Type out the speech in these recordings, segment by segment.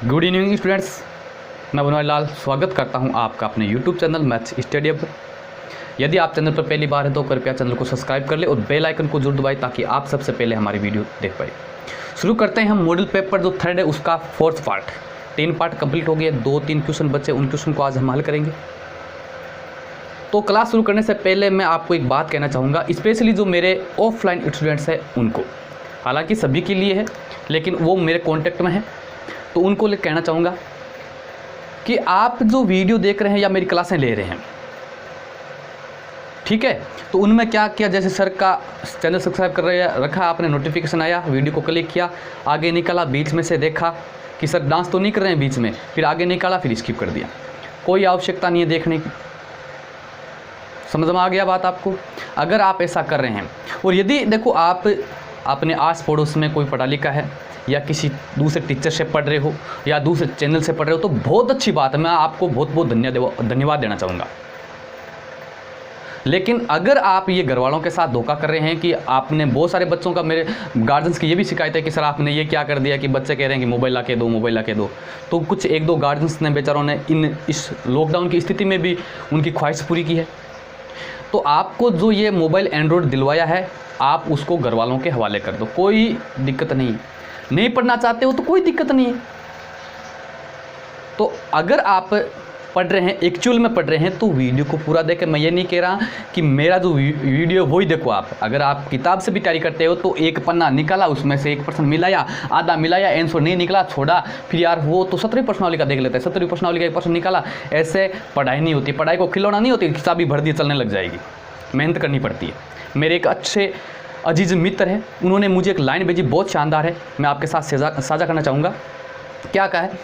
Good evening students, मैं बनवारी लाल स्वागत करता हूं आपका अपने यूट्यूब चैनल मैथ्स स्टडी पर। यदि आप चैनल पर पहली बार हैं तो कृपया चैनल को सब्सक्राइब कर ले और बेल आइकन को जरूर दबाएं ताकि आप सबसे पहले हमारी वीडियो देख पाए। शुरू करते हैं हम मॉडल पेपर जो थर्ड है उसका फोर्थ पार्ट। 3 पार्ट कंप्लीट हो गए, 2-3 क्वेश्चन बचे, उन क्वेश्चन को आज हम हल करेंगे। तो क्लास शुरू करने से पहले मैं आपको एक बात कहना चाहूँगा, स्पेशली जो मेरे ऑफलाइन स्टूडेंट्स हैं उनको, हालांकि सभी के लिए है लेकिन वो मेरे कॉन्टेक्ट में है, तो उनको कहना चाहूँगा कि आप जो वीडियो देख रहे हैं या मेरी क्लासें ले रहे हैं, ठीक है, तो उनमें क्या किया, जैसे सर का चैनल सब्सक्राइब कर रखा, आपने नोटिफिकेशन आया, वीडियो को क्लिक किया, आगे निकाला, बीच में से देखा कि सर डांस तो नहीं कर रहे हैं बीच में, फिर आगे निकाला, फिर स्किप कर दिया। कोई आवश्यकता नहीं है देखने की। समझ में आ गया बात आपको? अगर आप ऐसा कर रहे हैं और यदि देखो आप अपने आस पड़ोस में कोई पढ़ा लिखा है या किसी दूसरे टीचर से पढ़ रहे हो या दूसरे चैनल से पढ़ रहे हो तो बहुत अच्छी बात है, मैं आपको बहुत बहुत धन्यवाद देना चाहूँगा। लेकिन अगर आप ये घर वालों के साथ धोखा कर रहे हैं कि आपने बहुत सारे बच्चों का, मेरे गार्जियंस की ये भी शिकायत है कि सर आपने ये क्या कर दिया कि बच्चे कह रहे हैं कि मोबाइल ला के दो, मोबाइल ला के दो, तो कुछ 1-2 गार्जियंस ने बेचारों ने इस लॉकडाउन की स्थिति में भी उनकी ख्वाहिश पूरी की है। तो आपको जो ये मोबाइल एंड्रॉयड दिलवाया है आप उसको घर वालों के हवाले कर दो, कोई दिक्कत नहीं पढ़ना चाहते हो तो कोई दिक्कत नहीं है। तो अगर आप पढ़ रहे हैं, एक्चुअल में पढ़ रहे हैं, तो वीडियो को पूरा देखें। मैं ये नहीं कह रहा कि मेरा जो वीडियो वही देखो आप। अगर आप किताब से भी तैयारी करते हो तो एक पन्ना निकाला, उसमें से 1% मिलाया, आधा मिलाया, आंसर नहीं निकला छोड़ा, फिर यार वो तो 17वीं प्रश्नावली का देख लेते हैं, 17वीं प्रश्नावली का 1% निकाला। ऐसे पढ़ाई नहीं होती, पढ़ाई को खिलौना नहीं होती, किताबी भर दी चलने लग जाएगी। मेहनत करनी पड़ती है। मेरे एक अच्छे अजीज़ मित्र हैं, उन्होंने मुझे एक लाइन भेजी, बहुत शानदार है, मैं आपके साथ साझा करना चाहूँगा। क्या कहा है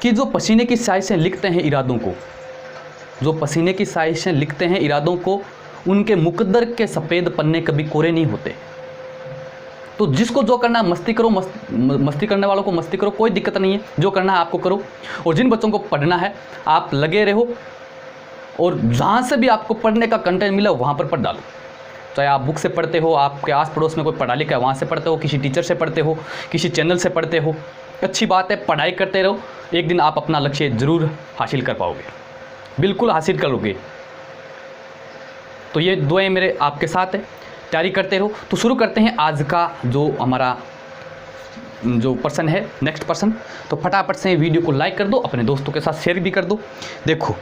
कि जो पसीने की साजिशें लिखते हैं इरादों को, जो पसीने की साजिशें लिखते हैं इरादों को, उनके मुकद्दर के सफ़ेद पन्ने कभी कोरे नहीं होते। तो जिसको जो करना मस्ती करो, मस्ती करने वालों को मस्ती करो, कोई दिक्कत नहीं है, जो करना है आपको करो। और जिन बच्चों को पढ़ना है आप लगे रहो और जहाँ से भी आपको पढ़ने का कंटेंट मिला वहाँ पर पढ़ डालो। चाहे आप बुक से पढ़ते हो, आपके आस पड़ोस में कोई पढ़ा लिखा है वहाँ से पढ़ते हो, किसी टीचर से पढ़ते हो, किसी चैनल से पढ़ते हो, अच्छी बात है, पढ़ाई करते रहो। एक दिन आप अपना लक्ष्य ज़रूर हासिल कर पाओगे, बिल्कुल हासिल करोगे। तो ये दुआएं मेरे आपके साथ है, तैयारी करते रहो। तो शुरू करते हैं आज का जो हमारा जो पर्सन है, नेक्स्ट पर्सन। तो फटाफट से वीडियो को लाइक कर दो, अपने दोस्तों के साथ शेयर भी कर दो। देखो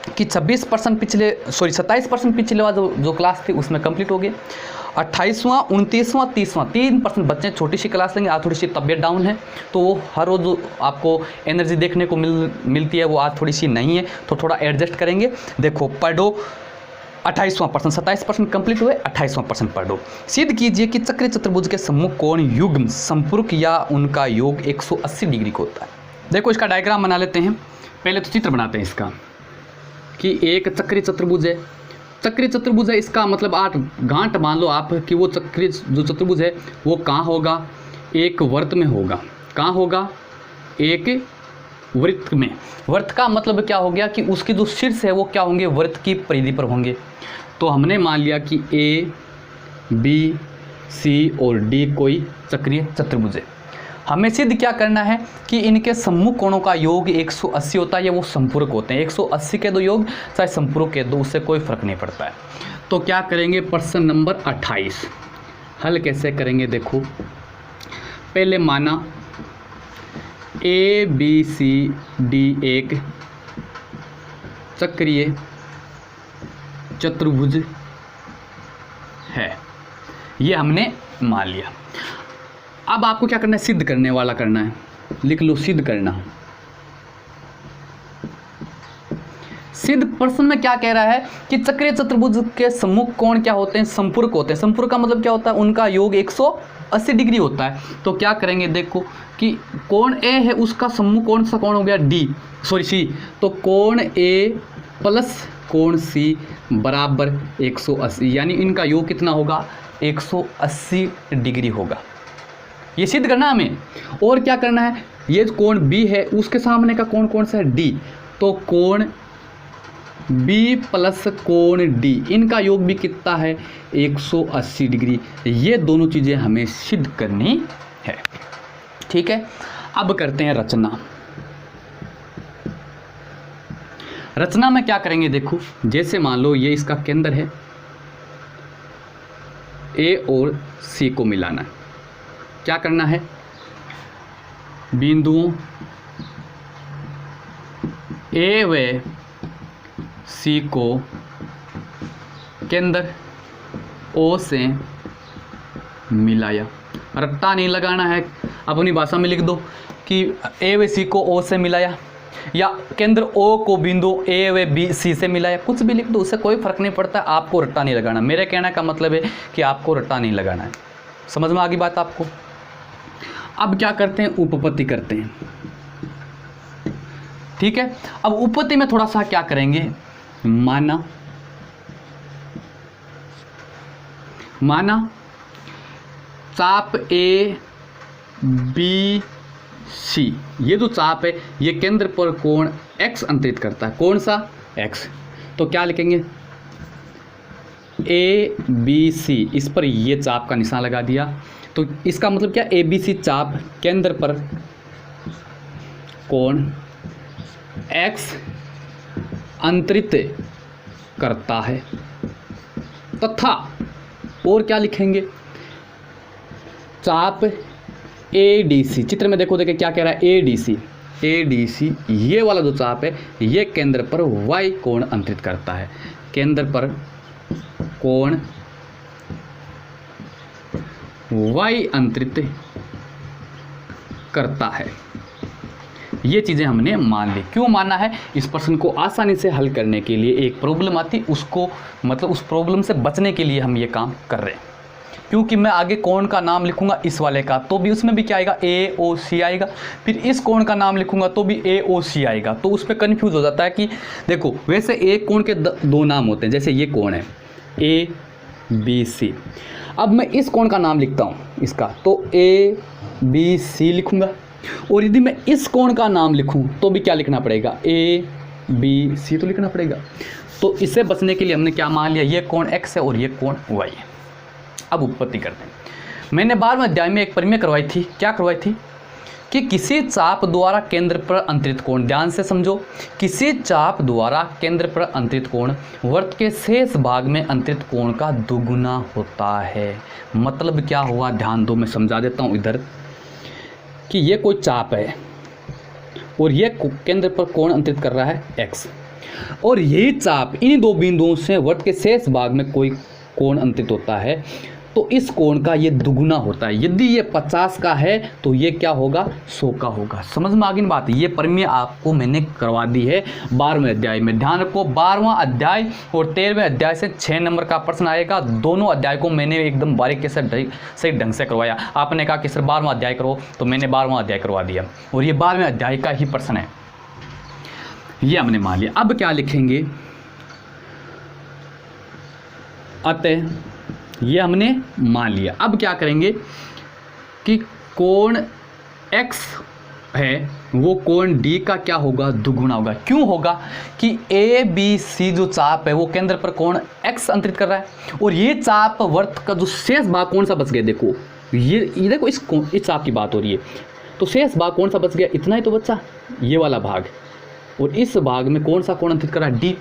कि 27% पिछले वाला जो क्लास थी उसमें कंप्लीट हो गया। 28वां, 29वां, 30वां 3% बच्चे, छोटी सी क्लास लेंगे। आज थोड़ी सी तबीयत डाउन है तो वो हर रोज़ आपको एनर्जी देखने को मिलती है, वो आज थोड़ी सी नहीं है, तो थोड़ा एडजस्ट करेंगे। देखो पढ़ो, 28वां पर्सन, 27% कंप्लीट हुए, 28वां पर्सन पढ़ो। सिद्ध कीजिए कि चक्रीय चतुर्भुज के सम्मुख कोण युग्म संपूरक या उनका योग 180 डिग्री का होता है। देखो इसका डायग्राम बना लेते हैं, पहले तो चित्र बनाते हैं इसका कि एक चक्रीय चतुर्भुज है। चक्रीय चतुर्भुज है, इसका मतलब आप गांठ मान लो आप कि वो चक्रीय जो चतुर्भुज है वो कहाँ होगा, एक वृत्त में होगा। कहाँ होगा? एक वृत्त में। वृत्त का मतलब क्या हो गया कि उसके जो शीर्ष है वो क्या होंगे, वृत्त की परिधि पर होंगे। तो हमने मान लिया कि ए, बी, सी और डी कोई चक्रीय चतुर्भुज है। हमें सिद्ध क्या करना है कि इनके सम्मुख कोणों का योग 180 होता है या वो संपूरक होते हैं। 180 के दो योग चाहे संपूरक के दो, उससे कोई फर्क नहीं पड़ता है। तो क्या करेंगे, प्रश्न नंबर 28 हल कैसे करेंगे। देखो पहले माना ए बी सी डी एक चक्रीय चतुर्भुज है, ये हमने मान लिया। अब आपको क्या करना है, सिद्ध करने वाला करना है। लिख लो सिद्ध करना। सिद्ध प्रश्न में क्या कह रहा है कि चक्रीय चतुर्भुज के सम्मुख कोण क्या होते हैं, संपूरक होते हैं। संपूरक का मतलब क्या होता है, उनका योग 180 डिग्री होता है। तो क्या करेंगे, देखो कि कोण ए है उसका सम्मुख कौन सा कोण हो गया, सी। तो कोण ए प्लस कोण सी बराबर 180, यानी इनका योग कितना होगा, 180 डिग्री होगा। ये सिद्ध करना हमें। और क्या करना है, ये कोण बी है उसके सामने का कोण कौन सा है, डी। तो कोण बी प्लस कोण डी, इनका योग भी कितना है, 180 डिग्री। ये दोनों चीज़ें हमें सिद्ध करनी है। ठीक है, अब करते हैं रचना। रचना में क्या करेंगे देखो, जैसे मान लो ये इसका केंद्र है, ए और सी को मिलाना है। क्या करना है, बिंदुओं ए व सी को केंद्र ओ से मिलाया। रट्टा नहीं लगाना है, अपनी भाषा में लिख दो कि ए व सी को ओ से मिलाया, या केंद्र ओ को बिंदु ए व बी सी से मिलाया, कुछ भी लिख दो, उससे कोई फर्क नहीं पड़ता। आपको रट्टा नहीं लगाना। मेरे कहने का मतलब है कि आपको रट्टा नहीं लगाना है। समझ में आ गई बात आपको? अब क्या करते हैं, उपपत्ति करते हैं। ठीक है, अब उपपत्ति में थोड़ा सा क्या करेंगे, माना चाप ए बी सी, ये जो चाप है ये केंद्र पर कोण x अंतरित करता है। कौन सा? x। तो क्या लिखेंगे, ए बी सी, इस पर ये चाप का निशान लगा दिया। तो इसका मतलब क्या, ए बी सी चाप केंद्र पर कोण x अंतरित करता है, तथा और क्या लिखेंगे, चाप ए डी सी। चित्र में देखो क्या कह रहा है, ए डी सी ये वाला जो चाप है ये केंद्र पर y कोण अंतरित करता है। केंद्र पर कोण y अंतरित करता है। ये चीज़ें हमने मान ली। क्यों माना है? इस प्रश्न को आसानी से हल करने के लिए एक प्रॉब्लम आती, उसको मतलब उस प्रॉब्लम से बचने के लिए हम ये काम कर रहे हैं। क्योंकि मैं आगे कोण का नाम लिखूंगा इस वाले का, तो भी उसमें भी क्या आएगा, ए ओ सी आएगा। फिर इस कोण का नाम लिखूंगा तो भी ए ओ सी आएगा। तो उस पर कन्फ्यूज़ हो जाता है कि देखो, वैसे एक कोण के दो नाम होते हैं, जैसे ये कोण है ए बी सी। अब मैं इस कोण का नाम लिखता हूँ इसका, तो ए बी सी लिखूंगा। और यदि मैं इस कोण का नाम लिखूं तो भी क्या लिखना पड़ेगा, ए बी सी तो लिखना पड़ेगा। तो इससे बचने के लिए हमने क्या मान लिया, ये कोण x है और ये कोण y है। अब उत्पत्ति करते हैं। मैंने 12वें अध्याय में एक परिमेय करवाई थी। क्या करवाई थी कि किसी चाप द्वारा केंद्र पर अंतरित कोण, ध्यान से समझो, किसी चाप द्वारा केंद्र पर अंतरित कोण वृत्त के शेष भाग में अंतरित कोण का दुगुना होता है। मतलब क्या हुआ, ध्यान दो, मैं समझा देता हूँ इधर कि ये कोई चाप है और ये केंद्र पर कोण अंतरित कर रहा है x, और यही चाप इन दो बिंदुओं से वृत्त के शेष भाग में कोई कोण अंतरित होता है, तो इस कोण का ये दुगुना होता है। यदि ये 50 का है तो ये क्या होगा, 100 का होगा। समझ में आ गई बात? ये परिमेय आपको मैंने करवा दी है 12वें अध्याय में। ध्यान रखो, 12वां अध्याय और 13वें अध्याय से 6 नंबर का प्रश्न आएगा। दोनों अध्याय को मैंने एकदम बारीकी से सही ढंग से करवाया। आपने कहा कि सर 12वां अध्याय करो, तो मैंने 12वां अध्याय करवा दिया, और ये 12वें अध्याय का ही प्रश्न है, ये हमने मान लिया। अब क्या लिखेंगे, अतः ये हमने मान लिया। अब क्या करेंगे कि कोण x है वो कोण d का क्या होगा, दुगुना होगा। क्यों होगा कि ए बी सी जो चाप है वो केंद्र पर कोण x अंतरित कर रहा है, और ये चाप वृत्त का जो शेष भाग कौन सा बच गया, देखो ये देखो, इस चाप की बात हो रही है, तो शेष भाग कौन सा बच गया, इतना ही तो बचा, ये वाला भाग। और इस भाग में कौन सा कोण अंतरित कर रहा है, डी।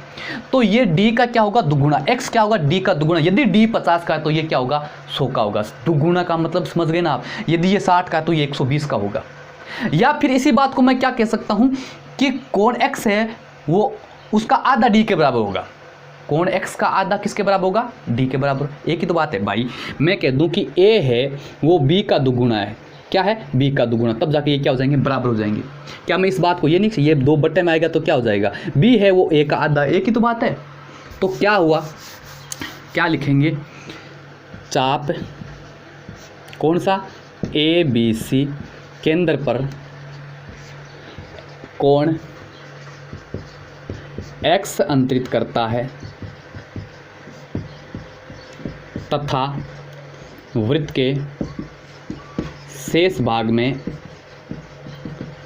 तो ये डी का क्या होगा, दुगुना। एक्स क्या होगा, डी का दुगुना। यदि डी 50 का है तो ये क्या होगा, 100 का होगा। दुगुना का मतलब समझ गए ना आप। यदि ये 60 का है तो ये 120 का होगा। या फिर इसी बात को मैं क्या कह सकता हूं कि कोण एक्स है वो उसका आधा डी के बराबर होगा। कोण एक्स का आधा किसके बराबर होगा, डी के बराबर। एक ही तो बात है भाई। मैं कह दूं कि ए है वो बी का दुगुना है, क्या है, बी का दुगुना, तब जाके ये क्या हो जाएंगे, बराबर हो जाएंगे। क्या मैं इस बात को ये नहीं, ये 2 बट्टे में आएगा तो क्या हो जाएगा, बी है वो ए का आधा, एक ही तो बात है। तो क्या हुआ, क्या लिखेंगे, चाप कौन सा, ए बी सी केंद्र पर कोण x अंतरित करता है तथा वृत्त के शेष भाग में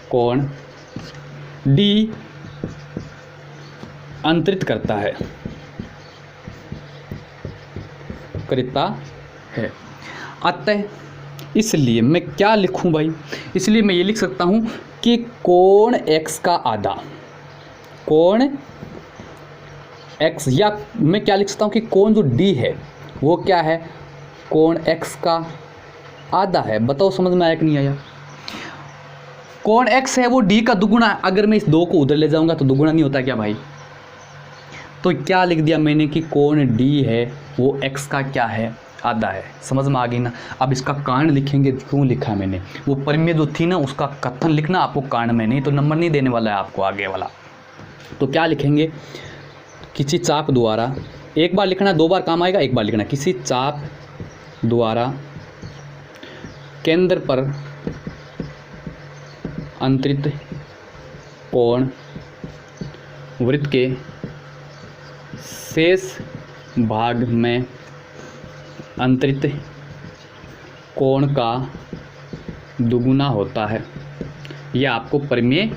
कोण d अंतरित करता है अतः इसलिए मैं क्या लिखूं भाई, इसलिए मैं ये लिख सकता हूं कि कोण x का आधा, कोण x, या मैं क्या लिख सकता हूँ कि कोण जो d है वो क्या है, कोण x का आधा है। बताओ समझ में आया कि नहीं आया? कोण x है वो d का दुगुना है। अगर मैं इस 2 को उधर ले जाऊंगा तो दुगुना नहीं होता क्या भाई? तो क्या लिख दिया मैंने कि कोण d है वो x का क्या है, आधा है। समझ में आ गई ना? अब इसका कारण लिखेंगे, क्यों लिखा है मैंने, वो परिमेय जो थी ना उसका कथन लिखना आपको कारण में, नहीं तो नंबर नहीं देने वाला है आपको आगे वाला। तो क्या लिखेंगे, किसी चाप द्वारा, एक बार लिखना 2 बार काम आएगा, एक बार लिखना, किसी चाप द्वारा केंद्र पर अंतरित कोण वृत्त के शेष भाग में अंतरित कोण का दुगुना होता है। यह आपको परिमेय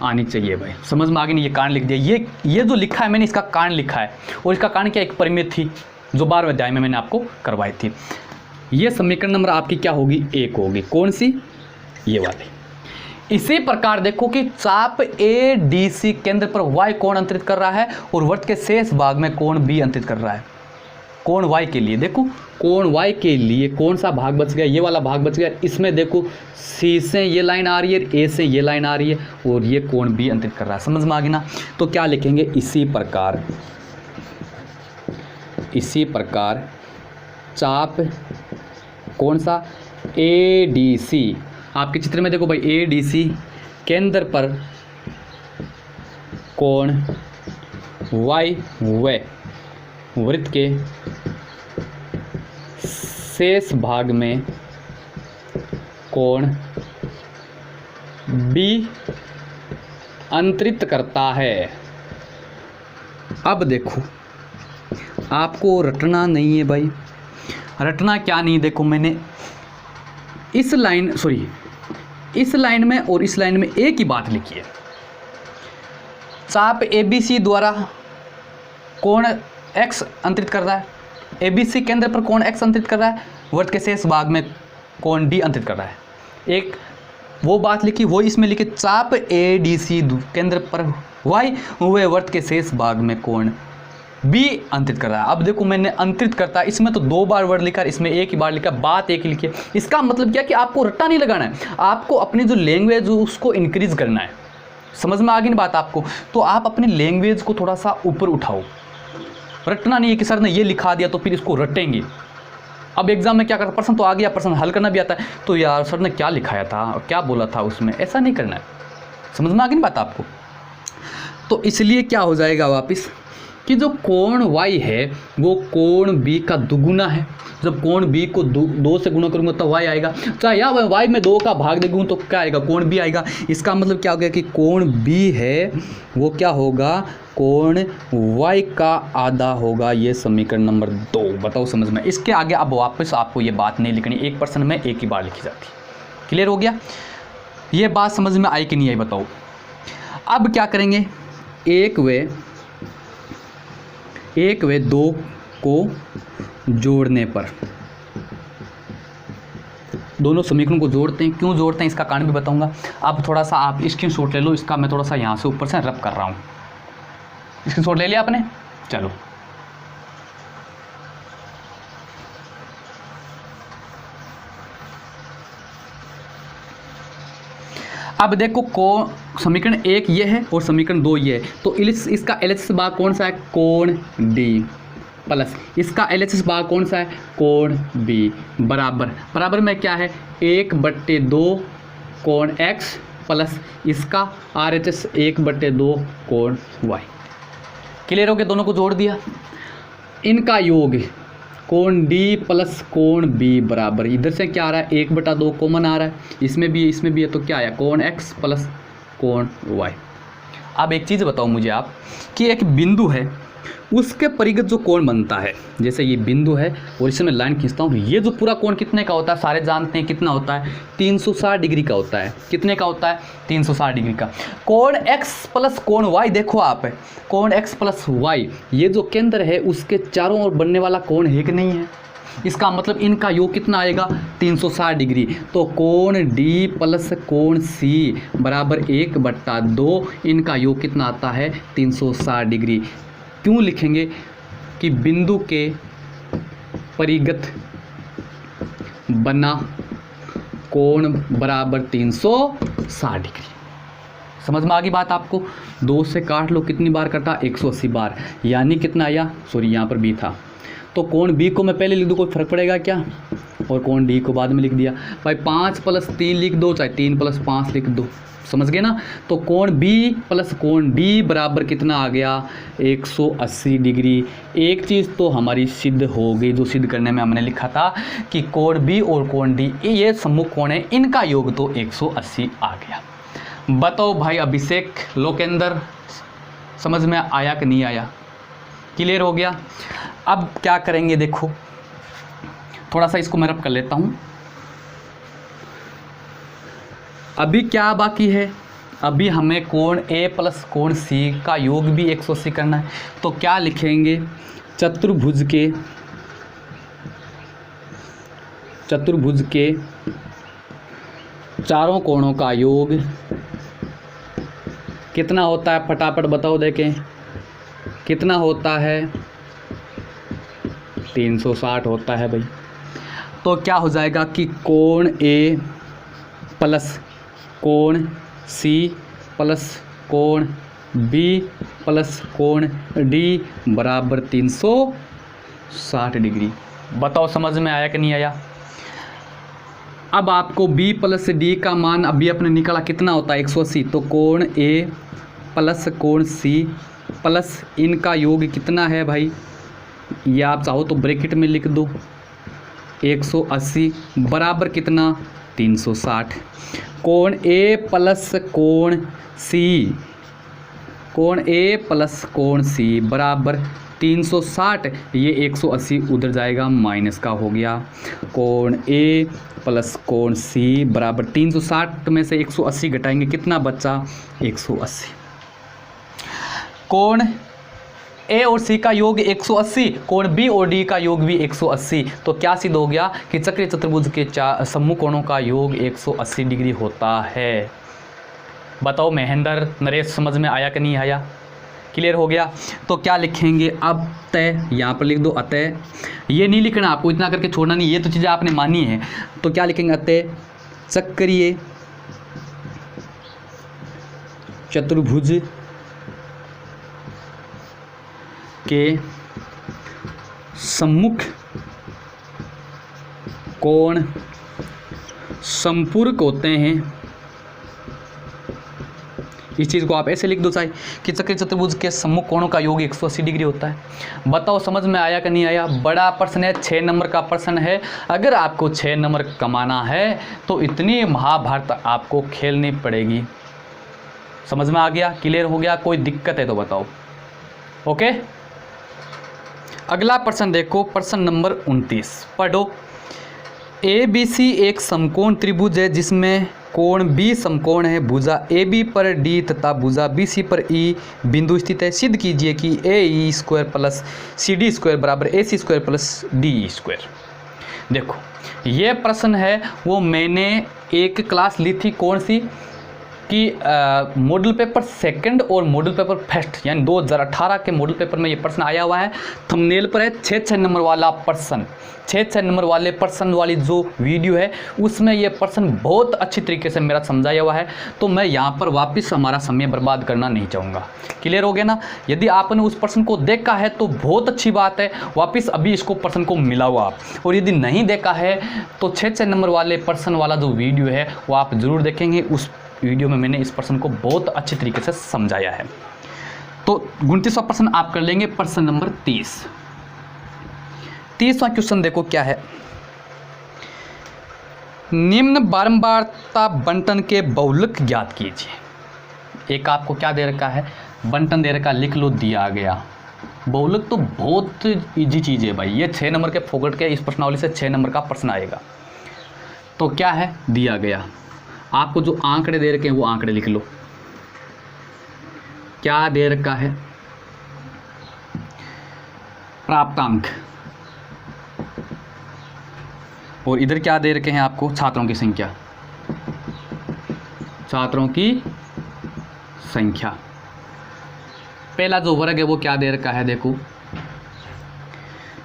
आनी चाहिए भाई। समझ में आ गई नहीं? ये कारण लिख दिया। ये जो लिखा है मैंने इसका कारण लिखा है, और इसका कारण क्या, एक परिमेय थी जो 12वें अध्याय में मैंने आपको करवाई थी। ये समीकरण नंबर आपकी क्या होगी, 1 होगी। कौन सी, ये वाली। इसी प्रकार देखो कि चाप ए डी सी केंद्र पर y कोण अंतरित कर रहा है और वृत्त के शेष भाग में कोण b अंतरित कर रहा है। कोण y के लिए देखो, कोण y के लिए कौन सा भाग बच गया, ये वाला भाग बच गया। इसमें देखो c से ये लाइन आ रही है, a से ये लाइन आ रही है, और ये कोण b अंतरित कर रहा है। समझ में आ गई ना? तो क्या लिखेंगे, इसी प्रकार चाप कौन सा, ए डी सी, आपके चित्र में देखो भाई, ए डी सी केंद्र पर कोण y व वृत्त के शेष भाग में कोण b अंतरित करता है। अब देखो आपको रटना नहीं है भाई, रटना क्या नहीं, देखो मैंने इस लाइन में और इस लाइन में एक ही बात लिखी है। चाप ABC द्वारा कोण x अंतरित कर रहा है, ABC केंद्र पर कोण x अंतरित कर रहा है, वृत्त के शेष भाग में कोण d अंतरित कर रहा है। एक वो बात लिखी, वो इसमें लिखी, चाप ADC केंद्र पर y हुए वृत्त के शेष भाग में कोण b अंतरित कर रहा है। अब देखो मैंने अंतरित करता है, इसमें तो 2 बार वर्ड लिखा, इसमें एक ही बार लिखा, बात एक ही लिखी है। इसका मतलब क्या कि आपको रट्टा नहीं लगाना है, आपको अपनी जो लैंग्वेज उसको इंक्रीज करना है। समझ में आ गई ना बात आपको? तो आप अपनी लैंग्वेज को थोड़ा सा ऊपर उठाओ, रटना नहीं है कि सर ने ये लिखा दिया तो फिर इसको रटेंगे। अब एग्जाम में क्या करता, प्रश्न तो आ गया, प्रश्न हल करना भी आता है, तो यार सर ने क्या लिखाया था, क्या बोला था उसमें, ऐसा नहीं करना है। समझ में आ गई ना बात आपको? तो इसलिए क्या हो जाएगा वापस कि जो कोण y है वो कोण b का दुगुना है। जब कोण b को 2 से गुणा करूंगा तो y आएगा, चाहे या y में 2 का भाग देंगे तो क्या आएगा, कोण b आएगा। इसका मतलब क्या हो गया कि कोण b है वो क्या होगा, कोण y का आधा होगा। ये समीकरण नंबर 2। बताओ समझ में? इसके आगे अब वापस आपको ये बात नहीं लिखनी, एक प्रश्न में एक ही बार लिखी जाती। क्लियर हो गया? ये बात समझ में आई कि नहीं आई बताओ? अब क्या करेंगे, एक व 2 को जोड़ने पर, दोनों समीकरणों को जोड़ते हैं। क्यों जोड़ते हैं इसका कारण भी बताऊंगा। अब थोड़ा सा आप स्क्रीनशॉट ले लो इसका, मैं थोड़ा सा यहाँ से ऊपर से रब कर रहा हूँ। स्क्रीनशॉट ले लिया आपने? चलो अब देखो को समीकरण 1 ये है और समीकरण 2 ये है, तो इसका LHS भाग कौन सा है, कोण D, प्लस इसका LHS भाग कौन सा है, कोण B, बराबर में क्या है, 1/2 कोण X प्लस इसका RHS 1/2 कोण Y। क्लियर हो गया? दोनों को जोड़ दिया, इनका योग कोण D प्लस कोण B बराबर, इधर से क्या आ रहा है, 1/2 कॉमन आ रहा है, इसमें भी है, तो क्या आया, कोण X प्लस कोण Y। अब एक चीज़ बताओ मुझे आप कि एक बिंदु है उसके परिगत जो कोण बनता है, जैसे ये बिंदु है और इसमें लाइन खींचता हूँ, ये जो पूरा कोण कितने का होता है, सारे जानते हैं कितना होता है, 360 डिग्री का होता है। कितने का होता है, 360 डिग्री का। कोण x प्लस कोण y, देखो आप कोण x प्लस y, ये जो केंद्र है उसके चारों ओर बनने वाला कोण है कि नहीं है, इसका मतलब इनका योग कितना आएगा 360 डिग्री। तो कोण डी प्लस कोण सी बराबर 1/2, इनका योग कितना आता है 360 डिग्री। क्यों लिखेंगे कि बिंदु के परिगत बना कोण बराबर 360 डिग्री। समझ में आ गई बात आपको। 2 से काट लो, कितनी बार कटा 180 बार, यानी कितना आया, सॉरी यहाँ पर बी था, तो कोण बी को मैं पहले लिख दूँ, कोई फर्क पड़ेगा क्या, और कोण डी को बाद में लिख दिया भाई। 5 + 3 लिख दो, चाहे 3 + 5 लिख दो, समझ गए ना। तो कोण बी प्लस कोण डी बराबर कितना आ गया 180 डिग्री। एक चीज़ तो हमारी सिद्ध हो गई, जो सिद्ध करने में हमने लिखा था कि कोण बी और कोण डी ये सम्मुख कोण है, इनका योग तो 180 आ गया। बताओ भाई अभिषेक लोकेंद्र, समझ में आया कि नहीं आया, क्लियर हो गया। अब क्या करेंगे देखो, थोड़ा सा इसको मैं रब कर लेता हूँ। अभी क्या बाकी है, अभी हमें कोण ए प्लस कोण सी का योग भी 180 करना है। तो क्या लिखेंगे, चतुर्भुज के चारों कोणों का योग कितना होता है, फटाफट बताओ देखें, कितना होता है 360 होता है भाई। तो क्या हो जाएगा कि कोण ए प्लस कोण सी प्लस कोण बी प्लस कोण डी बराबर 360 डिग्री। बताओ समझ में आया कि नहीं आया। अब आपको b प्लस डी का मान अभी अपने निकाला कितना होता है 180, तो कोण ए प्लस कोण सी प्लस इनका योग कितना है भाई, ये आप चाहो तो ब्रैकेट में लिख दो 180 बराबर कितना 360। कोण ए प्लस कोण सी बराबर 360, ये 180 उधर जाएगा माइनस का हो गया। कोण ए प्लस कोण सी बराबर 360 में से 180 घटाएंगे, कितना बचा 180। कोण ए और सी का योग 180, कोण बी और डी का योग भी 180। तो क्या सिद्ध हो गया कि चक्रीय चतुर्भुज के सम्मुख कोणों का योग 180 डिग्री होता है। बताओ महेंद्र नरेश, समझ में आया कि नहीं आया, क्लियर हो गया। तो क्या लिखेंगे अब, तय यहाँ पर लिख दो अतः, ये नहीं लिखना आपको, इतना करके छोड़ना नहीं, ये तो चीज़ें आपने मानी है। तो क्या लिखेंगे, अतः चक्रीय चतुर्भुज के सम्मुख कोण संपूरक होते हैं। इस चीज़ को आप ऐसे लिख दो चाहे कि चक्रीय चतुर्भुज के सम्मुख कोणों का योग 180 डिग्री होता है। बताओ समझ में आया कि नहीं आया। बड़ा प्रश्न है, 6 नंबर का प्रश्न है। अगर आपको 6 नंबर कमाना है तो इतनी महाभारत आपको खेलनी पड़ेगी। समझ में आ गया, क्लियर हो गया, कोई दिक्कत है तो बताओ। ओके, अगला प्रश्न देखो, प्रश्न नंबर 29 पढ़ो। ABC एक समकोण त्रिभुज है जिसमें कोण B समकोण है, भुजा AB पर D तथा भुजा BC पर E बिंदु स्थित है। सिद्ध कीजिए कि AE² प्लस CD² बराबर AC² प्लस DE²। देखो ये प्रश्न है वो मैंने एक क्लास ली थी, कौन सी कि मॉडल पेपर सेकंड और मॉडल पेपर फर्स्ट, यानी 2018 के मॉडल पेपर में ये प्रश्न आया हुआ है। थंबनेल पर है 6 नंबर वाला प्रश्न, 6 नंबर वाले प्रश्न वाली जो वीडियो है उसमें ये प्रश्न बहुत अच्छी तरीके से मेरा समझाया हुआ है। तो मैं यहाँ पर वापस हमारा समय बर्बाद करना नहीं चाहूँगा। क्लियर हो गया ना। यदि आपने उस प्रश्न को देखा है तो बहुत अच्छी बात है, वापस अभी इसको प्रश्न को मिलाओ आप। और यदि नहीं देखा है तो 6 नंबर वाले प्रश्न वाला जो वीडियो है वो आप ज़रूर देखेंगे। उस वीडियो में मैंने इस प्रश्न को बहुत अच्छी तरीके से समझाया है। तो 29वां प्रश्न आप कर लेंगे, प्रश्न नंबर 30वां क्वेश्चन देखो क्या है। निम्न बारंबारता बंटन के बहुलक ज्ञात कीजिए। एक आपको क्या दे रखा है, बंटन दे रखा, लिख लो, दिया गया। बहुलक तो बहुत इजी चीज़ है भाई, ये 6 नंबर के फोकट के इस प्रश्नावली से 6 नंबर का प्रश्न आएगा। तो क्या है, दिया गया, आपको जो आंकड़े दे रखे हैं वो आंकड़े लिख लो। क्या दे रखा है, प्राप्तांक और इधर क्या दे रखे हैं आपको, छात्रों की संख्या, छात्रों की संख्या। पहला जो वर्ग है वो क्या दे रखा है, देखो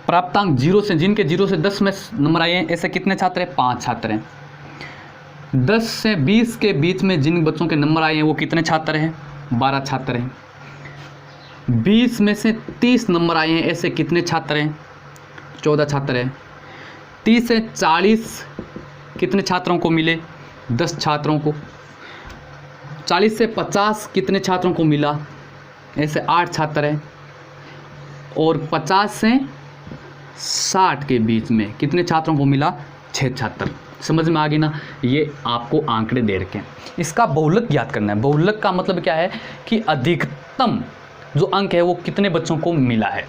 प्राप्तांक 0 से, जिनके 0 से 10 में नंबर आए हैं, ऐसे कितने छात्र हैं, 5 छात्र हैं। 10 से 20 के बीच में जिन बच्चों के नंबर आए हैं वो कितने छात्र हैं, 12 छात्र हैं। 20 में से 30 नंबर आए हैं, ऐसे कितने छात्र हैं, 14 छात्र हैं। 30 से 40 कितने छात्रों को मिले, 10 छात्रों को। 40 से 50 कितने छात्रों को मिला, ऐसे 8 छात्र हैं। और 50 से 60 के बीच में कितने छात्रों को मिला, 6 छात्र। समझ में आ गई ना, ये आपको आंकड़े दे रखे हैं। इसका बहुलक ज्ञात करना है। बहुलक का मतलब क्या है कि अधिकतम जो अंक है वो कितने बच्चों को मिला है।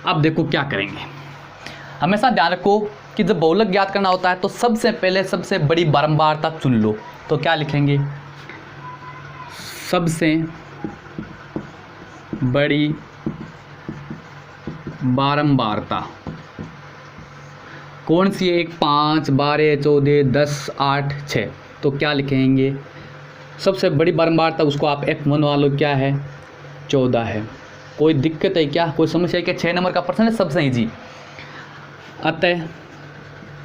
अब देखो क्या करेंगे, हमेशा ध्यान रखो कि जब बहुलक ज्ञात करना होता है तो सबसे पहले सबसे बड़ी बारंबारता चुन लो। तो क्या लिखेंगे, सबसे बड़ी बारंबारता कौन सी है, 5, 12, 14, 10, 8, 6। तो क्या लिखेंगे, सबसे बड़ी बारंबारता उसको आप F1 वालों क्या है, 14 है। कोई दिक्कत है क्या, कोई समस्या है क्या, 6 नंबर का प्रश्न है, सबसे ईजी। अतः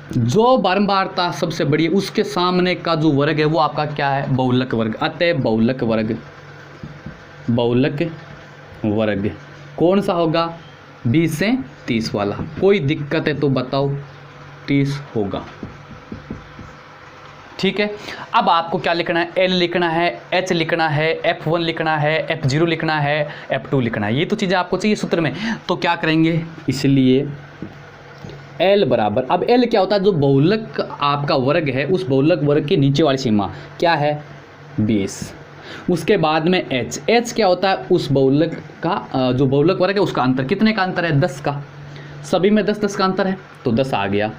जो बारंबारता सबसे बड़ी है उसके सामने का जो वर्ग है वो आपका क्या है, बहुलक वर्ग। अतः बहुलक वर्ग, बहुलक वर्ग कौन सा होगा, 20 से 30 वाला। कोई दिक्कत है तो बताओ, 30 होगा। ठीक है, अब आपको क्या लिखना है, L लिखना है, H लिखना है, F1 लिखना है, F0 लिखना है, F2 लिखना है। ये तो चीज़ें आपको चाहिए सूत्र में। तो क्या करेंगे, इसलिए L बराबर, अब L क्या होता है, जो बहुलक आपका वर्ग है उस बहुलक वर्ग की नीचे वाली सीमा क्या है, 20। उसके बाद में H क्या होता है, उस बहुलक का जो बहुलक वर्ग है उसका अंतर, कितने का अंतर है, 10 का। सभी में 10 10 का अंतर है तो 10 आ गया।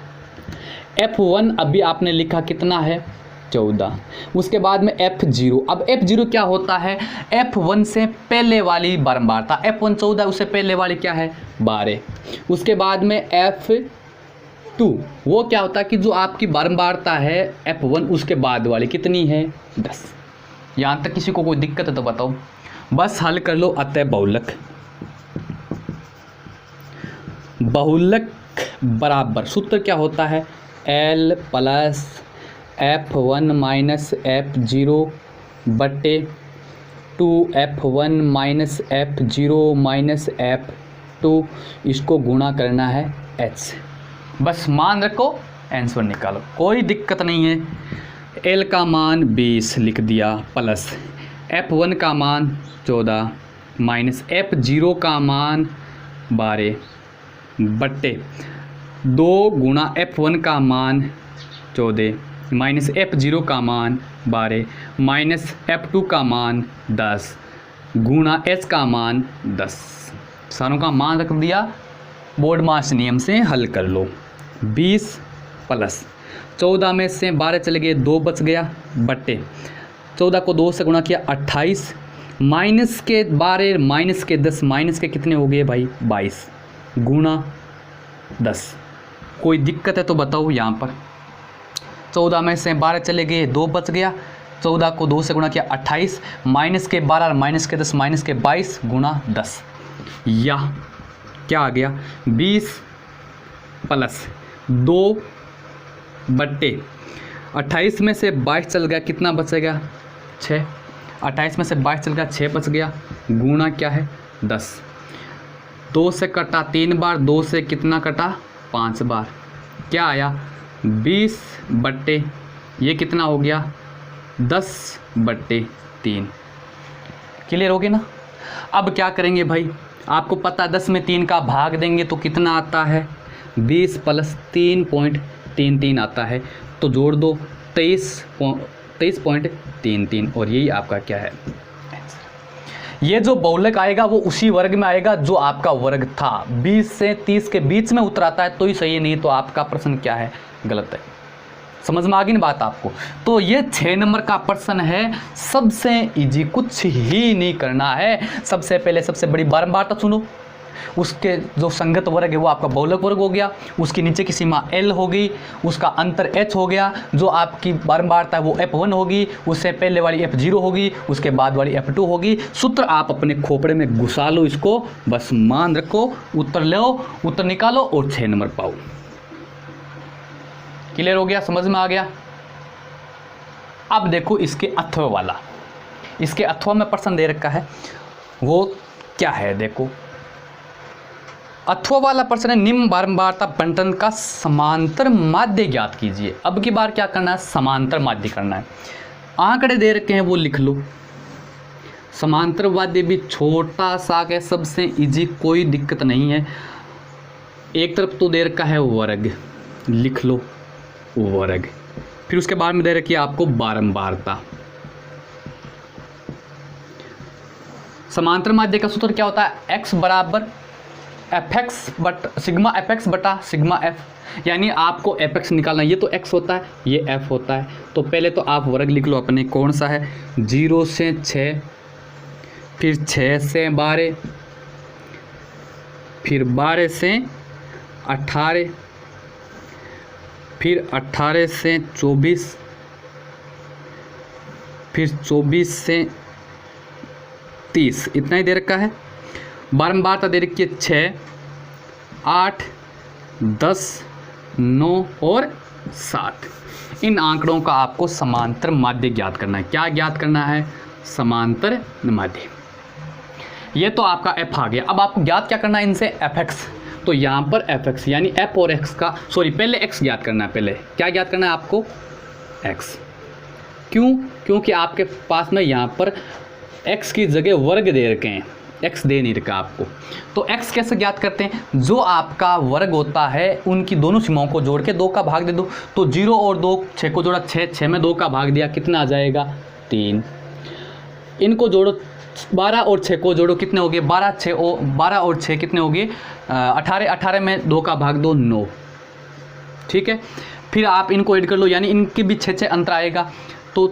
F1 अभी आपने लिखा कितना है, 14। उसके बाद में F0, अब F0 क्या होता है, F1 से पहले वाली बारंबारता। F1 14, उससे पहले वाली क्या है, 12। उसके बाद में F2 वो क्या होता है कि जो आपकी बारंबारता है F1 उसके बाद वाली कितनी है, 10। यहाँ तक किसी को कोई दिक्कत है तो बताओ, बस हल कर लो। अतः बहुलक, बहुलक बराबर सूत्र क्या होता है, L plus F1 minus F0 बटे 2F1 minus F0 minus F2, इसको गुणा करना है H। बस मान रखो, आंसर निकालो, कोई दिक्कत नहीं है। L का मान 20 लिख दिया, प्लस F1 का मान 14 माइनस F0 का मान 12 बट्टे 2 गुणा F1 का मान 14 माइनस F0 का मान 12 माइनस F2 का मान 10 गुणा H का मान 10। सारों का मान रख दिया, बोर्ड मास नियम से हल कर लो। 20 प्लस 14 में से 12 चले गए, 2 बच गया, बट्टे 14 को 2 से गुणा किया 28 माइनस के 12 माइनस के 10 माइनस के कितने हो गए भाई, 22 गुणा 10। कोई दिक्कत है तो बताओ। यहाँ पर 14 में से 12 चले गए, 2 बच गया, 14 को 2 से गुणा किया 28 माइनस के 12 माइनस के 10 माइनस के 22 गुणा 10। या क्या आ गया, 20 प्लस 2 बट्टे 28 में से 22 चल गया, कितना बचेगा, 6। 28 में से 22 चल गया, 6 बच गया, गुणा क्या है, 10। 2 से कटा 3 बार, 2 से कितना कटा, 5 बार। क्या आया, 20 बट्टे ये कितना हो गया, 10 बट्टे 3। क्लियर हो गया ना। अब क्या करेंगे भाई, आपको पता 10 में 3 का भाग देंगे तो कितना आता है, 20 प्लस 3.33 आता है। तो जोड़ दो 23.33 और यही आपका क्या है, ये जो बहुलक आएगा वो उसी वर्ग में आएगा जो आपका वर्ग था। 20 से 30 के बीच में उतराता है तो ही सही है, नहीं तो आपका प्रश्न क्या है, गलत है। समझ में आ गई ना बात आपको। तो ये 6 नंबर का प्रश्न है, सबसे इजी, कुछ ही नहीं करना है। सबसे पहले सबसे बड़ी बारंबारता चुनो, उसके जो संगत वर्ग है वो आपका बहुलक वर्ग हो गया, उसकी नीचे की सीमा L होगी, उसका अंतर H हो गया, जो आपकी बारंबारता है वो F1 होगी, उससे पहले वाली F0 होगी, उसके बाद वाली F2 होगी। सूत्र आप अपने खोपड़े में घुसा लो, इसको बस मान रखो, उत्तर लो, उत्तर निकालो और 6 नंबर पाओ। क्लियर हो गया, समझ में आ गया। अब देखो इसके अथवा वाला, इसके अथवा में प्रश्न दे रखा है, वो क्या है देखो। अथवा वाला प्रश्न है, निम्न बारंबारता बंटन का समांतर माध्य ज्ञात कीजिए। अब की बार क्या करना है, समांतर माध्य करना है। आंकड़े दे रखे हैं वो लिख लो। समांतर माध्य भी छोटा सा है, सबसे इजी, कोई दिक्कत नहीं है। एक तरफ तो दे रखा है वर्ग, लिख लो वर्ग, फिर उसके बाद में दे रखी है आपको बारंबारता। समांतर माध्य का सूत्र क्या होता है, x बराबर fx बट सिग्मा fx बटा सिग्मा f, यानी आपको fx निकालना है। ये तो x होता है, ये f होता है, तो पहले तो आप वर्ग लिख लो अपने, कौन सा है, 0 से 6, फिर 6 से 12, फिर 12 से 18, फिर 18 से 24, फिर 24 से 30, इतना ही दे रखा है। बारंबारता दे रखी है 6, 8, 10, 9 और 7। इन आंकड़ों का आपको समांतर माध्य ज्ञात करना है। क्या ज्ञात करना है, समांतर माध्य। ये तो आपका f आ गया। अब आपको ज्ञात क्या करना है इनसे, fx। तो यहाँ पर fx यानी f और x का, सॉरी पहले x ज्ञात करना है। पहले क्या ज्ञात करना है आपको, x। क्यों, क्योंकि आपके पास में यहाँ पर x की जगह वर्ग दे रखे हैं, x दे नहीं रखा आपको। तो x कैसे ज्ञात करते हैं, जो आपका वर्ग होता है उनकी दोनों सीमाओं को जोड़ के 2 का भाग दे दो। तो 0 और 2, 6 को जोड़ा, 6, 6 में 2 का भाग दिया, कितना आ जाएगा, 3। इनको जोड़ो, 12 और 6 को जोड़ो, कितने हो गए, 12 और 6 कितने हो गए, 18, 18 में 2 का भाग दो, 9। ठीक है, फिर आप इनको ऐड कर लो, यानी इनके भी 6 अंतर आएगा। तो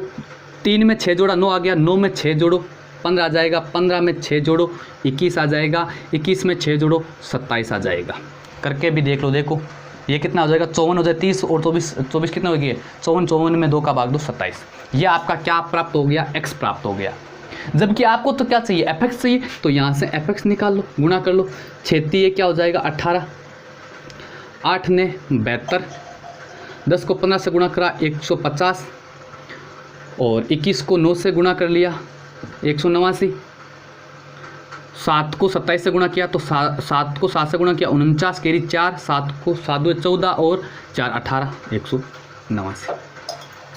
3 में 6 जोड़ा 9 आ गया, 9 में 6 जोड़ो 15 आ जाएगा, 15 में 6 जोड़ो 21 आ जाएगा, 21 में 6 जोड़ो 27 आ जाएगा। करके भी देख लो, देखो ये कितना हो जाएगा, 54 हो जाए, 30 और 24 कितना हो गया, 54 में 2 का भाग दो 27। ये आपका क्या प्राप्त हो गया, x प्राप्त हो गया। जबकि आपको तो क्या चाहिए, fx चाहिए, तो यहाँ से fx निकाल लो, गुणा कर लो। 6 ये क्या हो जाएगा, 18, 8 ने 72, 10 को 15 से गुणा करा 150, और 21 को 9 से गुणा कर लिया 189, 7 को 27 से गुणा किया तो 7 को 7 से गुणा किया 49, कैरी 4, 7 को 7 2 14 और 4 18, 189।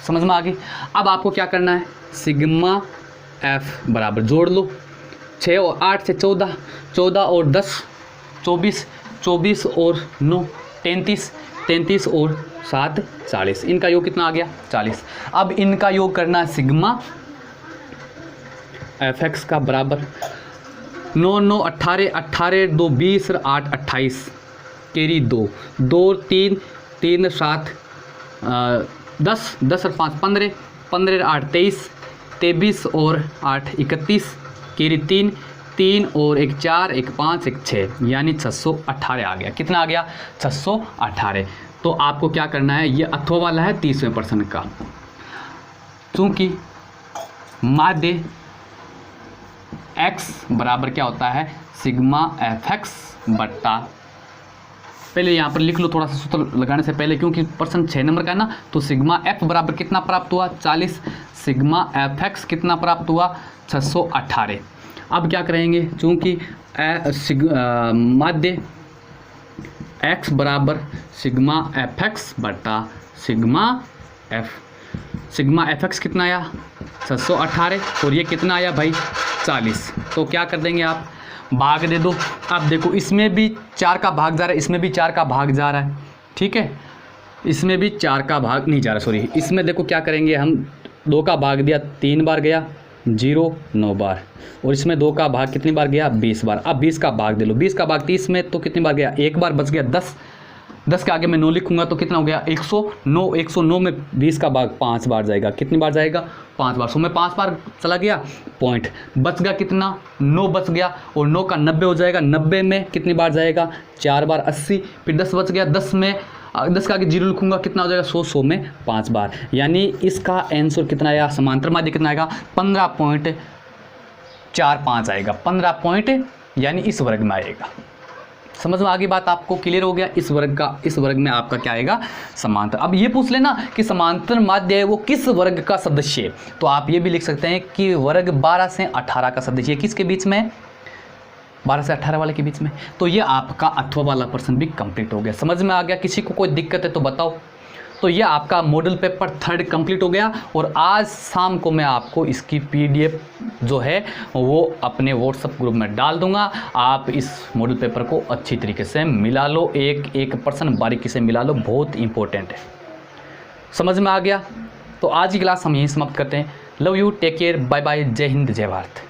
समझ में आ गई। अब आपको क्या करना है, सिग्मा f बराबर जोड़ लो, 6 और 8 से 14, 14 और 10 24, 24 और 9 33, 33 और 7 40। इनका योग कितना आ गया, 40। अब इनका योग करना है सिग्मा fx का बराबर 9 9 18, 18 2 20 और 8 28, कैरी 2 2 3 3 7 10 10 और 5 15, 15 8 23, 23 और 8 31, कैरी 3 3 और 1 4 1 5 1 6, यानी 618 आ गया। कितना आ गया, 618। तो आपको क्या करना है, ये अथवा वाला है 30वें प्रश्न का, क्योंकि माध्य x बराबर क्या होता है, सिग्मा fx बट्टा, पहले यहाँ पर लिख लो थोड़ा सा सूत्र लगाने से पहले, क्योंकि प्रश्न 6 नंबर का है ना। तो सिग्मा f बराबर कितना प्राप्त हुआ, 40, सिग्मा fx कितना प्राप्त हुआ, 618। अब क्या करेंगे, चूँकि माध्य x बराबर सिग्मा fx बटा सिग्मा f, सिग्मा fx कितना आया 618 और ये कितना आया भाई 40। तो क्या कर देंगे आप, भाग दे दो। अब देखो इसमें भी 4 का भाग जा रहा है, इसमें भी 4 का भाग जा रहा है, ठीक है, इसमें भी 4 का भाग नहीं जा रहा, सॉरी। इसमें देखो क्या करेंगे हम, 2 का भाग दिया 3 बार गया 0 9 बार, और इसमें 2 का भाग कितनी बार गया 20 बार। अब 20 का भाग दे लो, 20 का भाग 30 में तो कितनी बार गया 1 बार, बच गया 10, 10 के आगे मैं 9 लिखूंगा तो कितना हो गया 109। 109 में 20 का भाग 5 बार जाएगा, कितनी बार जाएगा 5 बार। 100 में 5 बार चला गया, पॉइंट बच गया कितना 9 बच गया, और 9 का 90 हो जाएगा। 90 में कितनी बार जाएगा 4 बार 80, फिर 10 बच गया। 10 में 10 का आगे 0 लिखूंगा, कितना हो जाएगा 100। 100 में 5 बार, यानी इसका आंसर कितना आया, समांतर माध्य कितना आएगा 15.45 आएगा। 15 पॉइंट यानी इस वर्ग में आएगा। समझ में आगे बात आपको क्लियर हो गया। इस वर्ग में आपका क्या आएगा समांतर। अब ये पूछ लेना कि समांतर माध्य है वो किस वर्ग का सदस्य है, तो आप ये भी लिख सकते हैं कि वर्ग 12 से 18 का सदस्य है। किसके बीच में 12 से 18 वाले के बीच में। तो ये आपका 8वां वाला प्रश्न भी कंप्लीट हो गया। समझ में आ गया। किसी को कोई दिक्कत है तो बताओ। तो ये आपका मॉडल पेपर 3 कंप्लीट हो गया, और आज शाम को मैं आपको इसकी PDF जो है वो अपने व्हाट्सएप ग्रुप में डाल दूंगा। आप इस मॉडल पेपर को अच्छी तरीके से मिला लो, एक प्रश्न बारीकी से मिला लो, बहुत इंपॉर्टेंट है। समझ में आ गया। तो आज की क्लास हम यहीं समाप्त करते हैं। Love you, take care, bye bye, जय हिंद, जय भारत।